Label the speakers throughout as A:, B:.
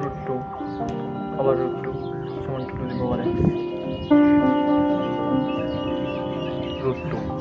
A: root 2 আবার root 2 সমান 2 to the power x root 2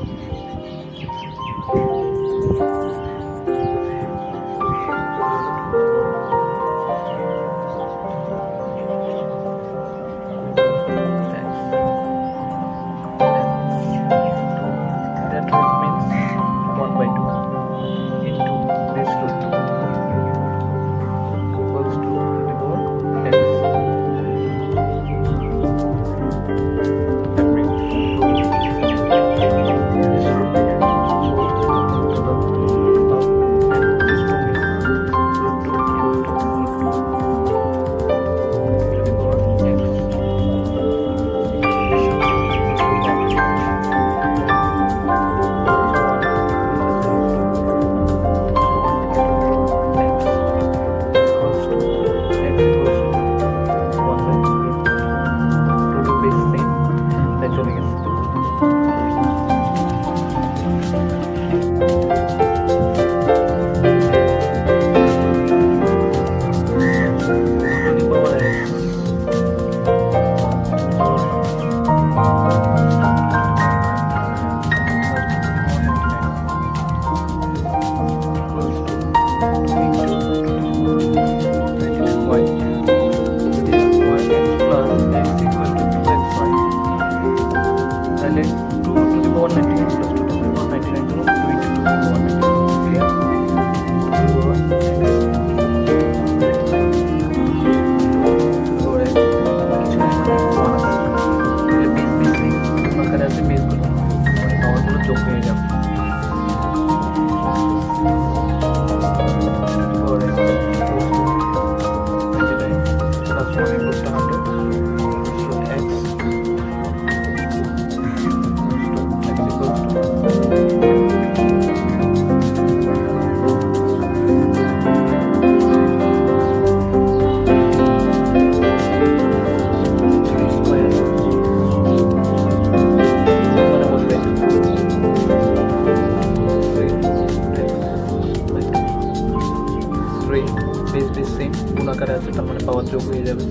A: গুণাকারে আছে তার মানে পাওয়ার যোগ হয়ে যাবে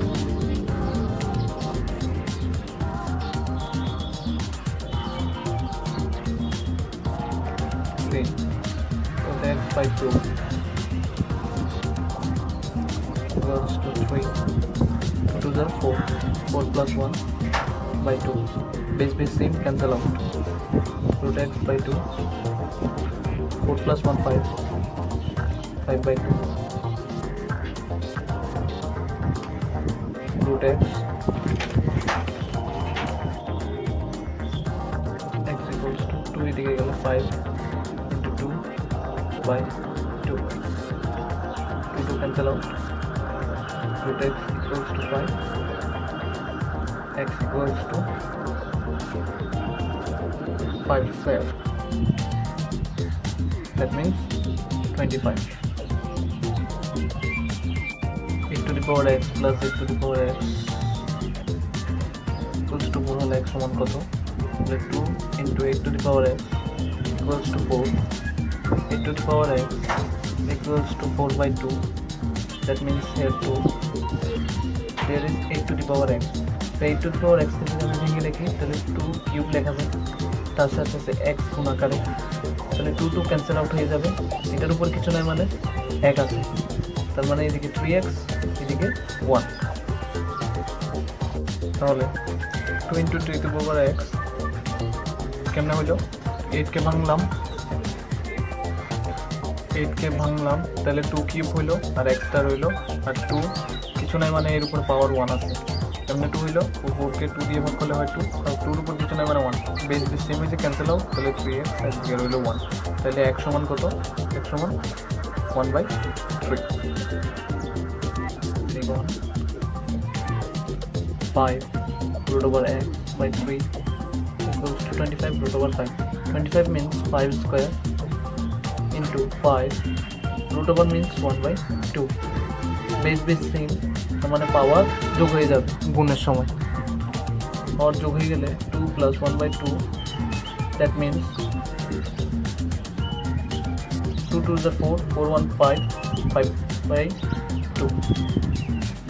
A: x by 2 equals to 3 2 to the 4 4 plus 1 by 2 base same cancel out root x by 2 4 plus 1 5 5 by 2 root x equals to 2 এদিকে গেল 5 into 2 by 2 2 cancel out root x equals to 5 x equals to 5 square that means 25 e to the power x plus e to the power x equals to 4 হলে x সমান কত 2 into 8 to the power x equals to 4 8 to the power x equals to 4 by 2 that means here 2 there is 8 to the power x so 8 to the power x থেকে আমি ভেঙে লিখি তাহলে 2 cube লেখা যায় তার সাথে আছে x গুণাকারে তাহলে 2 2 ক্যান্সেল আউট হয়ে যাবে এটার উপর কিছু নাই মানে 1 আছে তার মানে এদিকে 3x এদিকে 1 তাহলে 2 into 3 to the power x কেমনে হলো 8 কে ভাঙলাম 8 কে ভাঙলাম তাহলে 2 কিউব হইলো আর x টা রইলো আর 2 কিছু নাই মানে এর উপর পাওয়ার 1 আছে কেমনে 2 হইলো 4 কে 2 দিয়ে ভাগ করলে হয় 2 আর 2 এর উপর কিছু নাই মানে 1 বেস সেম হইছে ক্যান্সেল আউট তাহলে 3x আর 0 হইলো 1 তাহলে x সমান কত x সমান 1 by 3 5 root over x by 3 equals to 25 root over 5 25 means 5 square into 5 root over means 1 by 2 base same মানে পাওয়ার যোগ হয়ে যাবে গুণের সময় পাওয়ার যোগ হয়ে গেলে 2 plus 1 by 2 that means 2 to the 4 4 1 5 5 by 2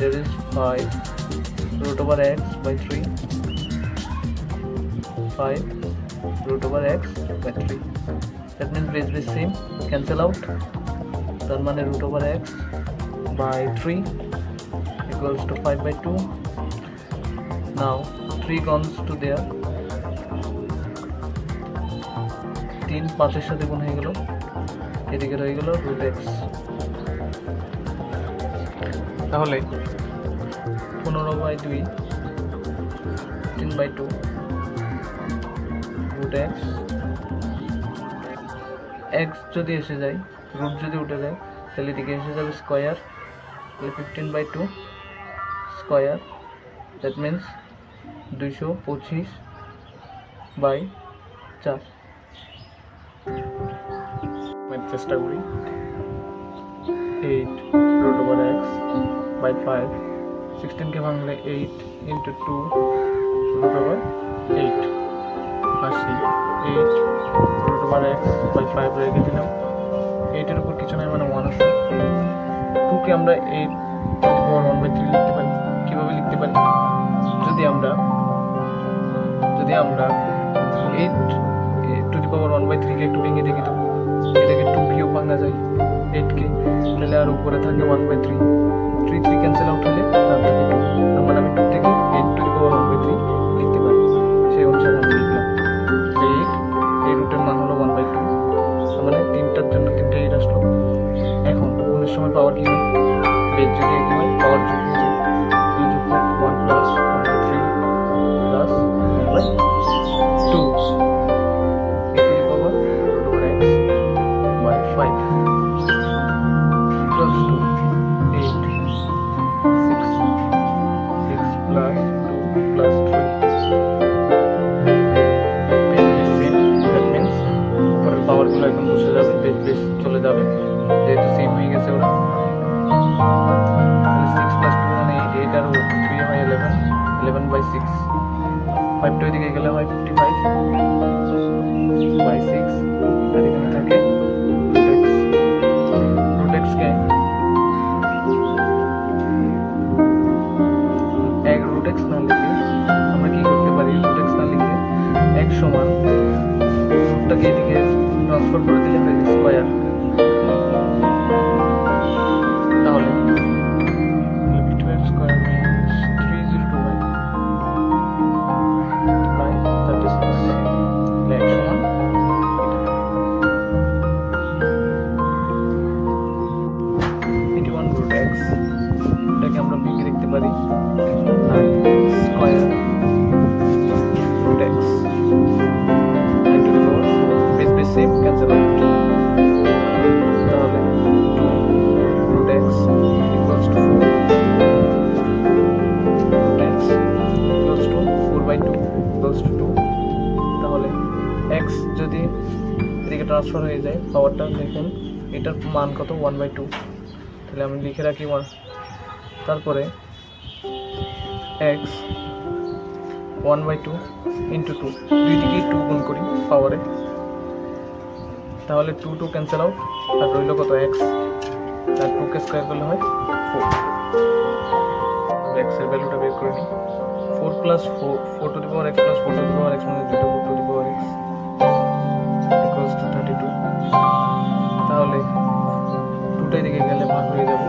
A: there is 5 root over x by 3, 5 root over x by 3. That means base same, cancel out. তার মানে root over x by 3 equals to 5 by 2. Now 3 comes to there, 3 5 এর সাথে গুণ হয়ে গেল, এদিকে রয়ে গেল root x। তাহলে 15 by 2 3 by 2 root x, x যদি এসে যায়, রুট যদি উঠে যায় তাহলে এদিকে এসে যাবে স্কয়ার, তাহলে 15 by 2 square, that means 225 by 4। চেষ্টা করি, 8 root over x by 5, 16 কে ভাঙলে 8 into 2 root over 8, 8 root over x by 5 রেখে দিলাম, 8 এর উপর কিছু নাই মানে 1 আছে। 2 কে আমরা 8 power 1 by 3 লিখতে পারি। কিভাবে লিখতে পারি? যদি আমরা 8 to the power 1 by 3 কে একটু ভেঙে দেখি তো, এটাকে 2 কিউ ভাঙা যায় 8 কে, তাহলে আর উপরে থাকে 1 by 3, 3 ক্যান্সেল আউট হলে তার থাকে 2, তার মানে আমি 2 থেকে 8 to the power 1 by 3 লিখতে পারি। সেই অনুসারে আমি লিখলাম 8, এই রুটের মান হলো 1 by 2, তার মানে 3টার জন্য 3টা 8 আসলো। এখন গুণের সময় পাওয়ার কি হয়? বেজ যদি কি হয়, পাওয়ার যোগ হয়ে যায়, 1 plus 1 by 3 plus 1 by 2 to the power root over x by 5 equals to 8, 6 plus 2 plus 3। That means উপরের পাওয়ারগুলো এখন বসে যাবে, বেস চলে যাবে, যেহেতু সেম হয়ে গেছে ওরা। তাহলে 6 plus 2 মানে 8 আর 3 হয় 11, 11 by 6, 5 টা এদিকে গেলে হয় 55 by 6, আর এখানে থাকে root x কে এক root x না লিখে আমরা কি করতে পারি? root x না লিখে x সমান রুটটাকে এদিকে ট্রান্সফার করে দিলে হয়ে যায় স্কয়ার। তাহলে 52x square means 302 by 36, x সমান 81 root x। এটাকে আমরা ভেঙে দেখতে পারি, square root x into the power, base same, cancel out। তাহলে 2 root x equals to 4, root x equals to 4 by 2 equals to 2। তাহলে x যদি এদিকে ট্রান্সফার হয়ে যায়, পাওয়ারটা দেখুন এটার মান কত, 1 by 2, তাহলে আমি লিখে রাখি 1, তারপরে x 1 by 2 into 2, দুই দিকেই 2 গুণ করি পাওয়ারে, তাহলে 2 ক্যান্সেল আউট, আর রইল কত x, আর 2 কে স্কয়ার করলে হয় 4। x এর ভ্যালুটা বের করে নিই, 4 plus 4 to the power x plus 4 to the power x মানে 2 to the power x equals to 32। তাহলে 2টা এদিকে গেলে ভাগ হয়ে যাবে,